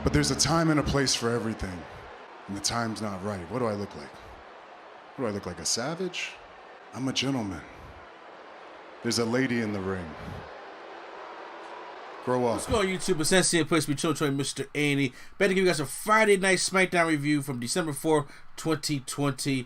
But there's a time and a place for everything, and the time's not right. What do I look like? What do I look like, a savage? I'm a gentleman. There's a lady in the ring. Grow up. Let's go on YouTube. Essentially, place be children, Mr. Annie. Better give you guys a Friday night SmackDown review from December 4th, 2020.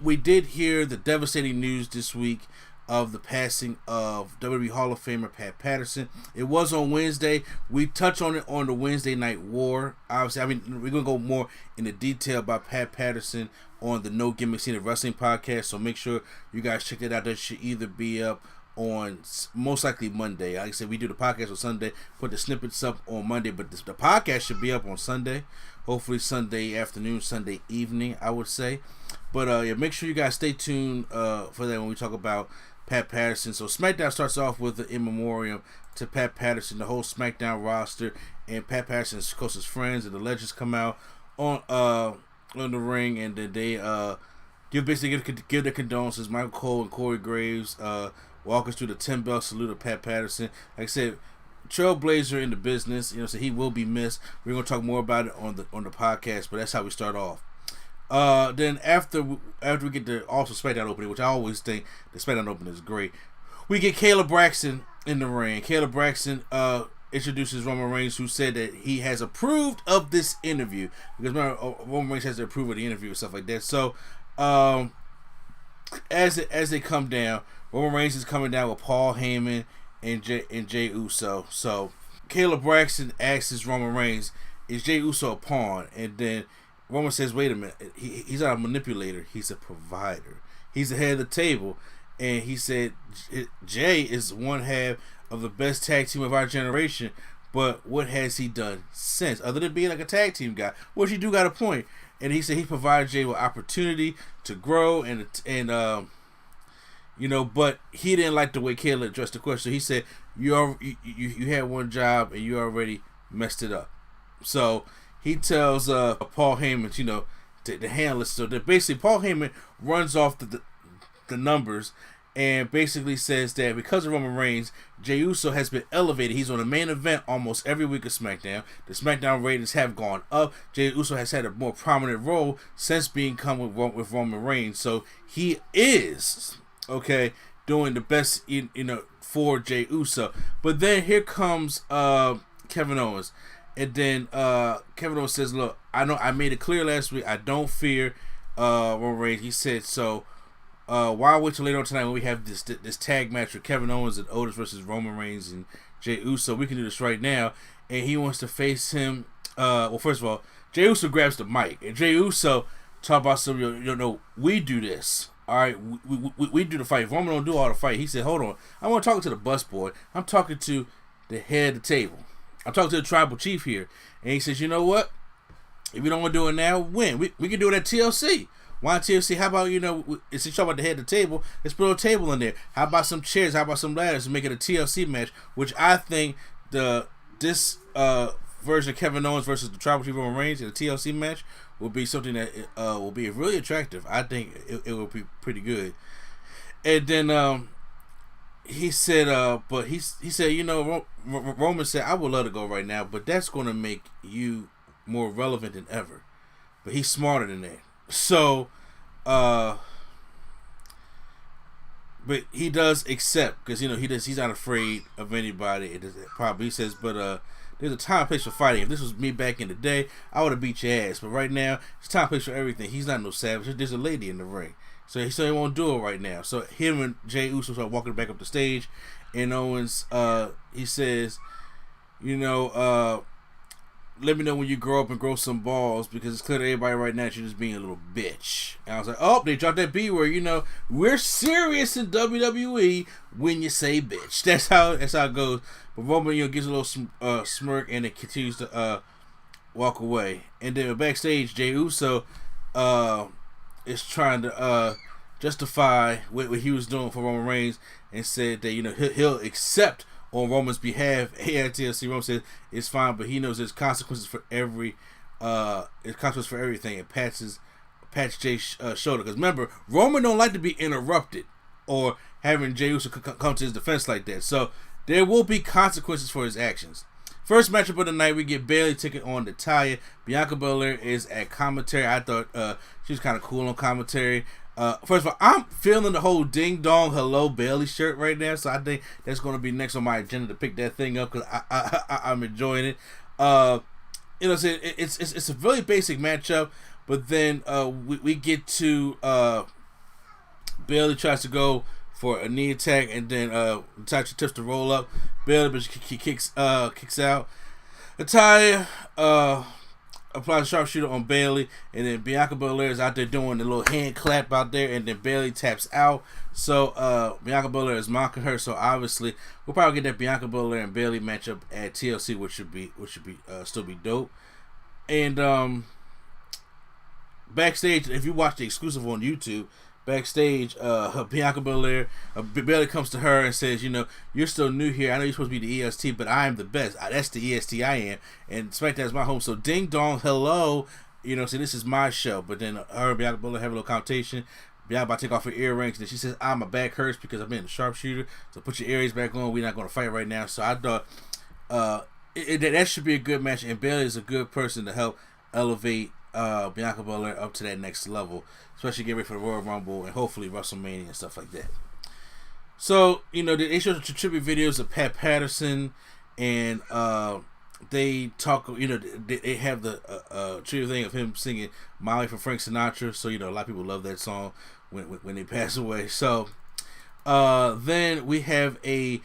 We did hear the devastating news this week of the passing of WWE Hall of Famer Pat Patterson. It was on Wednesday. We touched on it on the Wednesday Night War. Obviously, we're going to go more into detail about Pat Patterson on the No Gimmick Scene of Wrestling podcast, so make sure you guys check it out. That should either be up on most likely Monday. Like I said, we do the podcast on Sunday, put the snippets up on Monday, but the podcast should be up on Sunday. Hopefully Sunday afternoon, Sunday evening, I would say. But yeah, make sure you guys stay tuned for that when we talk about Pat Patterson. So SmackDown starts off with the in memoriam to Pat Patterson, the whole SmackDown roster, and Pat Patterson's closest friends and the legends come out on the ring, and then they give their condolences. Michael Cole and Corey Graves walk us through the 10-bell salute of Pat Patterson. Like I said, trailblazer in the business, so he will be missed. We're gonna talk more about it on the podcast, but that's how we start off. Then after we get the also SmackDown opening, which I always think the SmackDown opening is great, we get Caleb Braxton in the ring. Caleb Braxton introduces Roman Reigns, who said that he has approved of this interview, because remember, Roman Reigns has to approve of the interview and stuff like that. So as they come down, Roman Reigns is coming down with Paul Heyman and Jey Uso. So Caleb Braxton asks Roman Reigns, "Is Jey Uso a pawn?" And then Roman says, "Wait a minute. He's not a manipulator. He's a provider. He's the head of the table." And he said, "Jay is one half of the best tag team of our generation, but what has he done since, other than being like a tag team guy?" Which he do got a point. And he said he provided Jay with opportunity to grow and but he didn't like the way Caleb addressed the question. He said, you had one job and you already messed it up. So he tells Paul Heyman, to handle it. So that basically Paul Heyman runs off the numbers and basically says that because of Roman Reigns, Jey Uso has been elevated. He's on the main event almost every week of SmackDown. The SmackDown ratings have gone up. Jey Uso has had a more prominent role since being come with Roman Reigns. So he is doing the best for Jey Uso. But then here comes Kevin Owens. And then Kevin Owens says, "Look, I know I made it clear last week. I don't fear Roman Reigns." He said, "So why wait till later on tonight when we have this tag match with Kevin Owens and Otis versus Roman Reigns and Jey Uso? We can do this right now." And he wants to face him. Well, first of all, Jey Uso grabs the mic, and Jey Uso talk about some. We do this. All right, we do the fight. Roman don't do all the fight. He said, "Hold on, I'm not talking to the busboy. I'm talking to the head of the table. I'm talking to the tribal chief here." And he says, "You know what? If we don't want to do it now, when? We can do it at TLC. Why TLC? How about, since you talk about the head of the table, let's put a table in there. How about some chairs? How about some ladders and make it a TLC match?" Which I think this version of Kevin Owens versus the tribal chief Roman Reigns in a TLC match will be something that will be really attractive. I think it will be pretty good. And then he said, Roman said, "I would love to go right now, but that's going to make you more relevant than ever." But he's smarter than that. So, but he does accept, because he's not afraid of anybody. He says, but there's a time and place for fighting. If this was me back in the day, I would have beat your ass. But right now, it's time and place for everything. He's not no savage. There's a lady in the ring. So he won't do it right now. So him and Jey Uso start walking back up the stage, and Owens, he says, "Let me know when you grow up and grow some balls, because it's clear to everybody right now that you're just being a little bitch." And I was like, "Oh, they dropped that B word. We're serious in WWE when you say bitch." That's how it goes. But Roman, gives a little smirk, and it continues to walk away. And then backstage, Jey Uso is trying to justify what he was doing for Roman Reigns, and said that he'll accept on Roman's behalf. TLC, Roman says it's fine, but he knows there's consequences for everything. And pats Jay's shoulder, because remember, Roman don't like to be interrupted or having Jey Uso come to his defense like that. So there will be consequences for his actions. First matchup of the night, we get Bayley taking on Natalya. Bianca Belair is at commentary. I thought she was kind of cool on commentary. First of all, I'm feeling the whole Ding Dong Hello Bayley shirt right now, so I think that's going to be next on my agenda to pick that thing up because I'm enjoying it. It's a really basic matchup, but then we get to Bayley tries to go for a knee attack, and then Natalya attempts to roll up. Bayley, but she kicks out. Natalya applies a sharpshooter on Bayley, and then Bianca Belair is out there doing the little hand clap out there, and then Bayley taps out. So Bianca Belair is mocking her. So obviously we'll probably get that Bianca Belair and Bayley matchup at TLC, which should be still be dope. And backstage, if you watch the exclusive on YouTube, backstage, Bianca Belair, Bayley comes to her and says, you're still new here. I know you're supposed to be the EST, but I am the best. That's the EST I am. And SmackDown is my home. So ding dong, hello. So this is my show. But then her and Bianca Belair have a little conversation. Bianca about to take off her earrings. And then she says, my back hurts because I've been a sharpshooter. So put your earrings back on. We're not going to fight right now. So I thought that should be a good match. And Bayley is a good person to help elevate Bianca Belair up to that next level, especially get ready for the Royal Rumble and hopefully WrestleMania and stuff like that. So they show the tribute videos of Pat Patterson, and they talk. They have the tribute thing of him singing "Molly" from Frank Sinatra. So a lot of people love that song when they pass away. So then we have a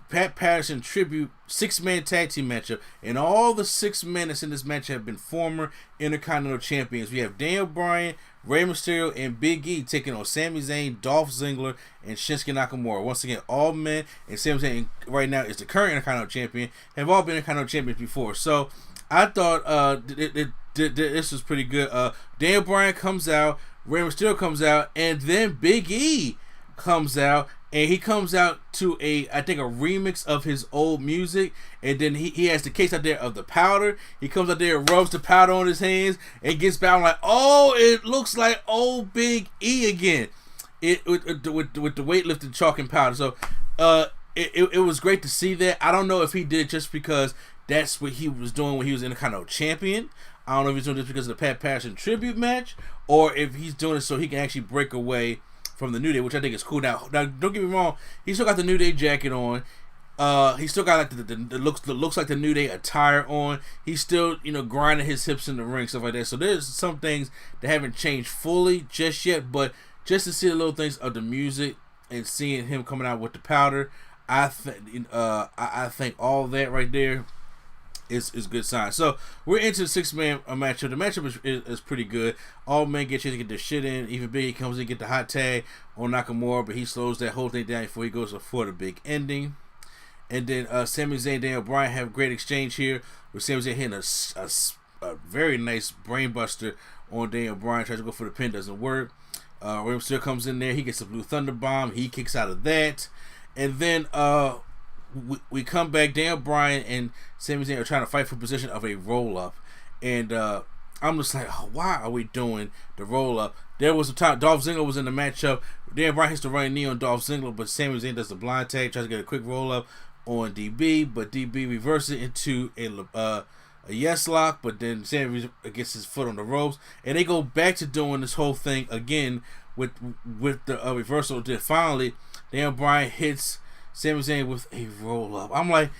Pat Patterson tribute 6-man tag team matchup, and all the 6 men that's in this match have been former Intercontinental Champions. We have Daniel Bryan, Rey Mysterio, and Big E taking on Sami Zayn, Dolph Ziggler, and Shinsuke Nakamura. Once again, all men, and Sami Zayn right now is the current Intercontinental Champion, have all been Intercontinental Champions before. So I thought this was pretty good. Daniel Bryan comes out, Rey Mysterio comes out, and then Big E comes out. And he comes out to I think a remix of his old music, and then he has the case out there of the powder. He comes out there and rubs the powder on his hands and gets back. I'm like, oh, it looks like old Big E again. With the weightlifting chalk and powder. So it was great to see that. I don't know if he did it just because that's what he was doing when he was Intercontinental Champion. I don't know if he's doing this because of the Pat Patterson tribute match, or if he's doing it so he can actually break away from the New Day, which I think is cool. Now don't get me wrong, he still got the New Day jacket on. He still got like the looks like the New Day attire on. He's still grinding his hips in the ring, stuff like that. So there's some things that haven't changed fully just yet, but just to see the little things of the music and seeing him coming out with the powder, I think all that right there is good sign. So we're into the 6-man matchup. The matchup is pretty good. All men get to get their shit in. Even Big E comes in, get the hot tag on Nakamura, but he slows that whole thing down before he goes for the big ending. And then Sami Zayn and Daniel Bryan have a great exchange here, with Sami Zayn hitting a very nice brainbuster on Daniel Bryan. Tries to go for the pin, doesn't work. Rey Mysterio comes in there. He gets a blue thunder bomb. He kicks out of that, and then we come back. Daniel Bryan and Sami Zayn are trying to fight for position of a roll-up. And I'm just like, why are we doing the roll-up? There was a time Dolph Ziggler was in the matchup. Daniel Bryan hits the running knee on Dolph Ziggler, but Sami Zayn does the blind tag, tries to get a quick roll-up on DB, but DB reverses it into a yes lock, but then Sami gets his foot on the ropes, and they go back to doing this whole thing again with the reversal. Then finally, Daniel Bryan hits Sami Zayn with a roll up. I'm like,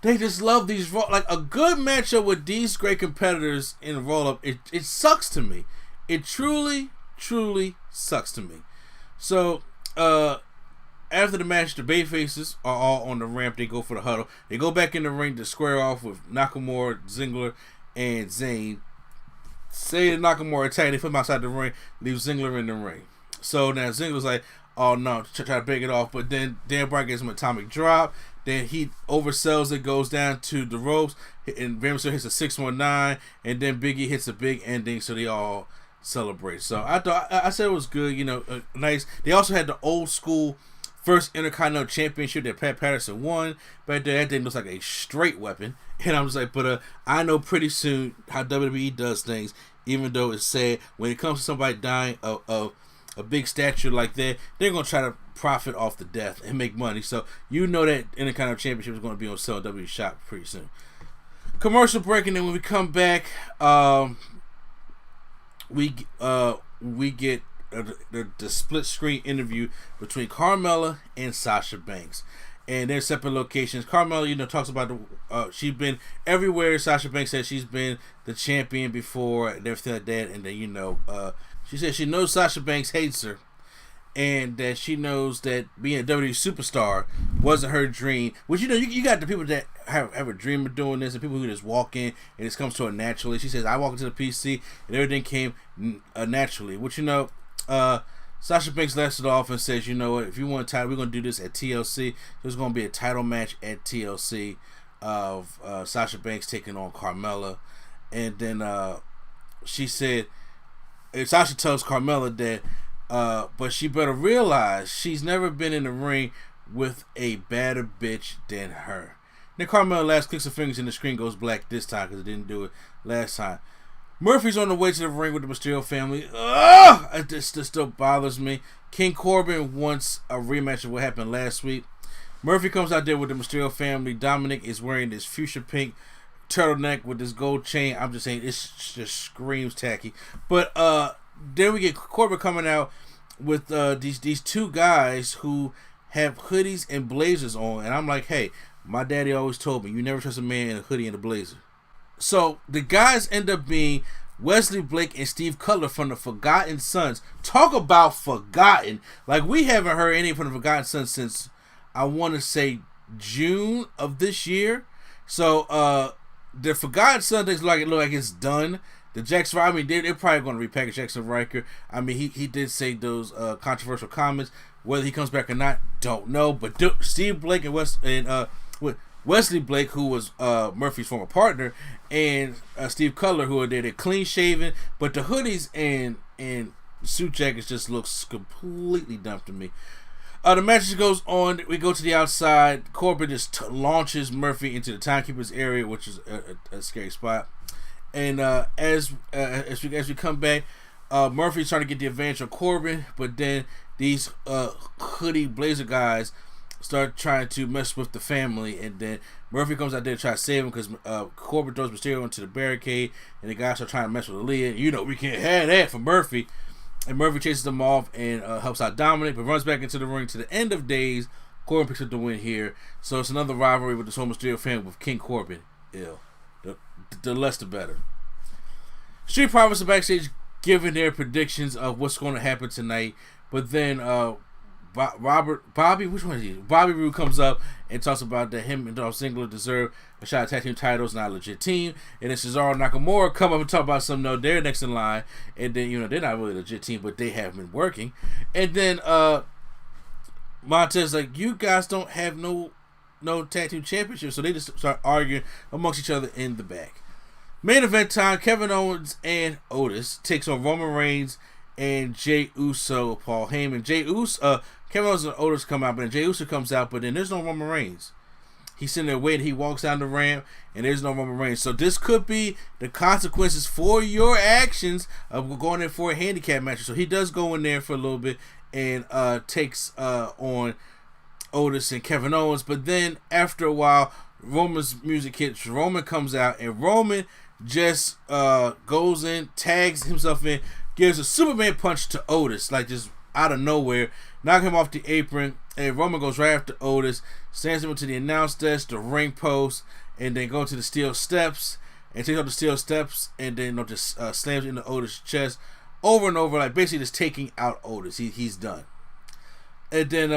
they just love these like a good matchup with these great competitors in a roll up. It sucks to me. It truly sucks to me. So after the match, the babyfaces are all on the ramp. They go for the huddle. They go back in the ring to square off with Nakamura, Ziggler, and Zayn. Say the Nakamura attack. They put him outside the ring. Leave Ziggler in the ring. So now Ziggler's like, oh no, try to break it off. But then Dan Bryan gives him an atomic drop. Then he oversells it, goes down to the ropes, and Rey Mysterio hits a 619, and then Big E hits a big ending, so they all celebrate. So I said it was good, nice. They also had the old school first Intercontinental Championship that Pat Patterson won, but that thing looks like a straight weapon. And I'm just like, but I know pretty soon how WWE does things, even though it's sad when it comes to somebody dying of a big statue like that, they're gonna try to profit off the death and make money. So you know that Intercontinental Championship is going to be on sale at WWE Shop pretty soon. Commercial break, and then when we come back, we get the split screen interview between Carmella and Sasha Banks, and they're separate locations. Carmella, talks about she's been everywhere. Sasha Banks says she's been the champion before and everything like that, and then she says she knows Sasha Banks hates her, and that she knows that being a WWE superstar wasn't her dream. Which you got the people that have a dream of doing this, and people who just walk in and it comes to her naturally. She says, I walk into the PC and everything came naturally. Which Sasha Banks laughs it off and says, you know what, if you want a title, we're gonna do this at TLC. There's gonna be a title match at TLC of Sasha Banks taking on Carmella, and then she said, Sasha tells Carmella that, but she better realize she's never been in the ring with a badder bitch than her. Then Carmella last clicks her fingers and the screen goes black this time because it didn't do it last time. Murphy's on the way to the ring with the Mysterio family. This still bothers me. King Corbin wants a rematch of what happened last week. Murphy comes out there with the Mysterio family. Dominic is wearing this fuchsia pink turtleneck with this gold chain. I'm just saying, it just screams tacky. But then we get Corbin coming out with these two guys who have hoodies and blazers on, and I'm like, hey, my daddy always told me you never trust a man in a hoodie and a blazer. So the guys end up being Wesley Blake and Steve Cutler from the Forgotten Sons. Talk about forgotten. Like, we haven't heard any from the Forgotten Sons since, I want to say, June of this year. So the Forgotten Sons look like it's done. The Jackson, I mean, they're probably going to repackage Jackson Riker. I mean, he did say those controversial comments. Whether he comes back or not, don't know. But Steve Blake and Wesley Blake, who was Murphy's former partner, and Steve Cutler, who are there, they're clean shaven, but the hoodies and suit jackets just looks completely dumb to me. The match just goes on. We go to the outside. Corbin just launches Murphy into the timekeeper's area, which is a scary spot. And as we come back, Murphy's trying to get the advantage on Corbin, but then these hoodie blazer guys start trying to mess with the family, and then Murphy comes out there to try to save him because Corbin throws Mysterio into the barricade, and the guys are trying to mess with Aaliyah. We can't have that for Murphy. And Murphy chases them off and helps out Dominic, but runs back into the ring to the end of days. Corbin picks up the win here. So it's another rivalry with this whole Mysterio family with King Corbin. The less the better. Street Profits are backstage giving their predictions of what's going to happen tonight. But then Bobby Roode comes up and talks about that him and Dolph Ziggler deserve a shot at tag team titles, not a legit team. And then Cesaro and Nakamura come up and talk about something. No, they're next in line. And then, they're not really a legit team, but they have been working. And then Montez like, you guys don't have no tag team championship. So they just start arguing amongst each other in the back. Main event time, Kevin Owens and Otis takes on Roman Reigns and Jey Uso, Paul Heyman. Kevin Owens and Otis come out, but then Jey Uso comes out, but then there's no Roman Reigns. He's sitting there waiting. He walks down the ramp, and there's no Roman Reigns. So this could be the consequences for your actions of going in for a handicap match. So he does go in there for a little bit and takes on Otis and Kevin Owens. But then after a while, Roman's music hits. Roman comes out, and Roman just goes in, tags himself in, gives a Superman punch to Otis, like just out of nowhere, knock him off the apron, and Roman goes right after Otis, stands him into the announce desk, the ring post, and then go to the steel steps, and takes out the steel steps, and then just slams into Otis' chest over and over, like basically just taking out Otis. He's done. And then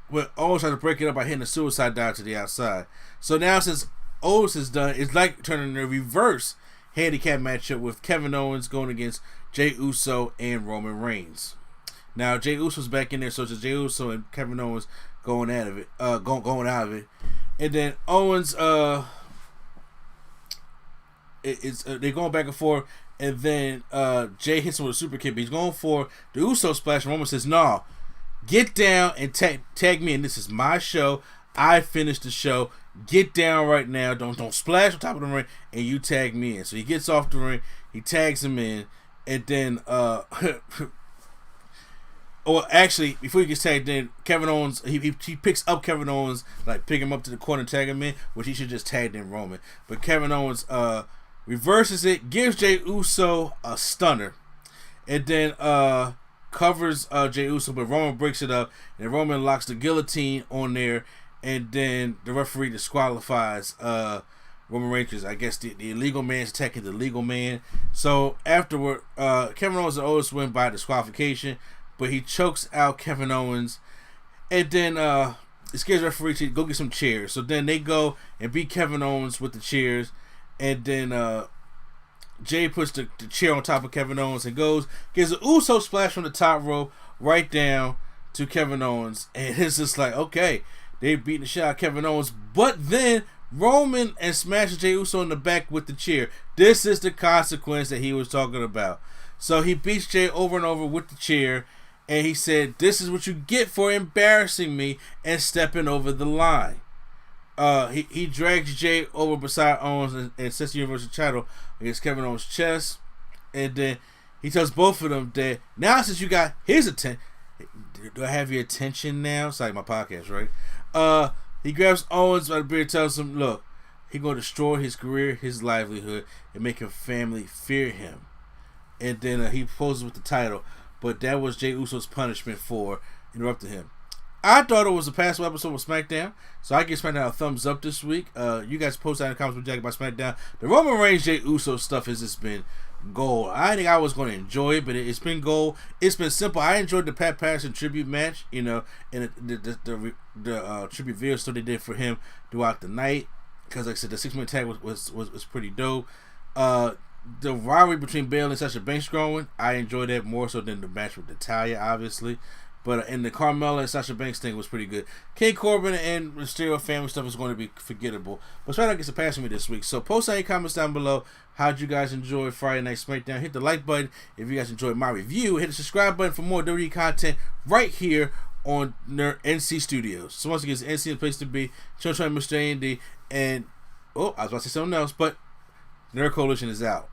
when Owens tries to break it up by hitting the suicide dive to the outside. So now since Otis is done, it's like turning a reverse handicap matchup with Kevin Owens going against Jey Uso and Roman Reigns. Now Jey Uso's back in there, so it's Jey Uso and Kevin Owens going out of it, and then Owens they're going back and forth, and then Jey hits him with a super kick. But he's going for the Uso splash, and Roman says, "No, get down and tag me in. This is my show. I finished the show. Get down right now. Don't splash on top of the ring, and you tag me in." So he gets off the ring. He tags him in, and then Or actually, before he gets tagged in, Kevin Owens he picks up Kevin Owens, like pick him up to the corner, tag him in, which he should just tagged in Roman. But Kevin Owens reverses it, gives Jey Uso a stunner, and then covers Jey Uso, but Roman breaks it up, and Roman locks the guillotine on there, and then the referee disqualifies Roman Reigns. I guess the illegal man's attacking the legal man. So afterward, Kevin Owens and Otis win by disqualification, but he chokes out Kevin Owens, and then it scares the referee to go get some chairs. So then they go and beat Kevin Owens with the chairs, and then Jay puts the chair on top of Kevin Owens and gets an Uso splash from the top rope right down to Kevin Owens, and it's just like, okay, they beating the shit out of Kevin Owens, but then Roman and smashes Jey Uso in the back with the chair. This is the consequence that he was talking about. So he beats Jey over and over with the chair, and he said, "This is what you get for embarrassing me and stepping over the line." He drags Jey over beside Owens and sets the Universal title against Kevin Owens' chest, and then he tells both of them that now since you got his attention, do I have your attention now? It's like my podcast, right? He grabs Owens by the beard, tells him, "Look, he's gonna destroy his career, his livelihood, and make his family fear him." And then he poses with the title, but that was Jey Uso's punishment for interrupting him. I thought it was a passable episode of SmackDown, so I give SmackDown a thumbs up this week. You guys post that in the comments what you think about SmackDown. The Roman Reigns Jey Uso stuff has just been gold. I think I was going to enjoy it, but it's been gold. It's been simple. I enjoyed the Pat Patterson tribute match, and the tribute video stuff they did for him throughout the night, because like I said, the 6-minute tag was pretty dope. The rivalry between Bayley and Sasha Banks growing, I enjoyed that more so than the match with Natalya, obviously. But in the Carmella and Sasha Banks thing was pretty good. King Corbin and Mysterio family stuff is going to be forgettable. But SmackDown gets a pass from me this week. So post any comments down below. How'd you guys enjoy Friday Night SmackDown? Hit the like button if you guys enjoyed my review. Hit the subscribe button for more WWE content right here on NC Studios. So once again, it's NC the place to be. Show Mr. Andy. And, I was about to say something else, but Nerd Coalition is out.